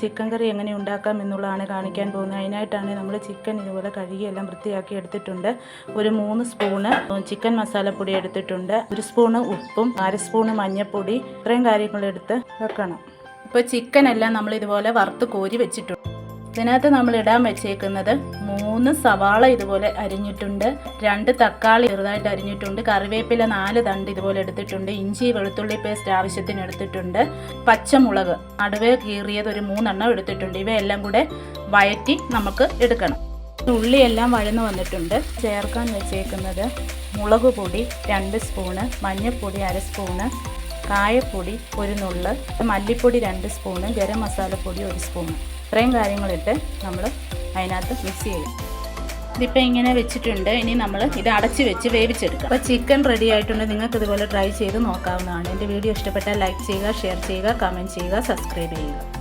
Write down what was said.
Chicken കറി എങ്ങനെ ഉണ്ടാക്കാം എന്നുള്ളതാണ് കാണിക്കാൻ പോകുന്നത്. അതിനായിട്ടാണ് നമ്മൾ ചിക്കൻ ഇതുപോലെ കഴുകിയെല്ലാം വൃത്തിയാക്കി എടുത്തിട്ടുണ്ട്. ഒരു 3 സ്പൂണ് ചിക്കൻ മസാലപ്പൊടി എടുത്തിട്ടുണ്ട്. 1 സ്പൂണ് ഉപ്പും 1/2 സ്പൂണ് മഞ്ഞൾപ്പൊടി, ഇത്രയും കാര്യങ്ങളെടുത്ത് വെക്കണം. ഇപ്പോൾ ചിക്കൻ എല്ലാം നമ്മൾ ഇതുപോലെ വറുത്ത് കോരി വെച്ചിട്ടുണ്ട്. ഇതിനകത്ത് നമ്മൾ ഇടാൻ വെച്ചേക്കുന്നത് 3 സവാള ഇതുപോലെ അരിഞ്ഞിട്ടുണ്ട്, 2 തക്കാളി ചെറുതായിട്ട് അരിഞ്ഞിട്ടുണ്ട്, കറിവേപ്പില 4 തണ്ട് ഇതുപോലെ എടുത്തിട്ടുണ്ട്, ഇഞ്ചി വെളുത്തുള്ളി പേസ്റ്റ് ആവശ്യത്തിന് എടുത്തിട്ടുണ്ട്, പച്ചമുളക് നടുവേ കീറിയത് ഒരു 3 എണ്ണം എടുത്തിട്ടുണ്ട്. ഇവയെല്ലാം കൂടെ വഴറ്റി നമുക്ക് എടുക്കണം. ഉള്ളിയെല്ലാം വഴന്ന് വന്നിട്ടുണ്ട്. ചേർക്കാൻ വെച്ചേക്കുന്നത് മുളക് പൊടി 2 സ്പൂണ്, മഞ്ഞൾപ്പൊടി 1/2 സ്പൂണ്, കായപ്പൊടി 1 നുള്ള്, മല്ലിപ്പൊടി 2 സ്പൂണ്, ഗരം മസാലപ്പൊടി 1 സ്പൂണ്. ഇത്രയും കാര്യങ്ങളിട്ട് നമ്മൾ അതിനകത്ത് മിക്സ് ചെയ്യും. ഇതിപ്പോൾ ഇങ്ങനെ വെച്ചിട്ടുണ്ട്. ഇനി നമ്മൾ ഇത് അടച്ച് വെച്ച് വേവിച്ചെടുക്കാം. അപ്പോൾ ചിക്കൻ റെഡി ആയിട്ടുണ്ട്. നിങ്ങൾക്ക് ഇതുപോലെ ട്രൈ ചെയ്ത് നോക്കാവുന്നതാണ്. എൻ്റെ വീഡിയോ ഇഷ്ടപ്പെട്ടാൽ ലൈക്ക് ചെയ്യുക, ഷെയർ ചെയ്യുക, കമൻറ്റ് ചെയ്യുക, സബ്സ്ക്രൈബ് ചെയ്യുക.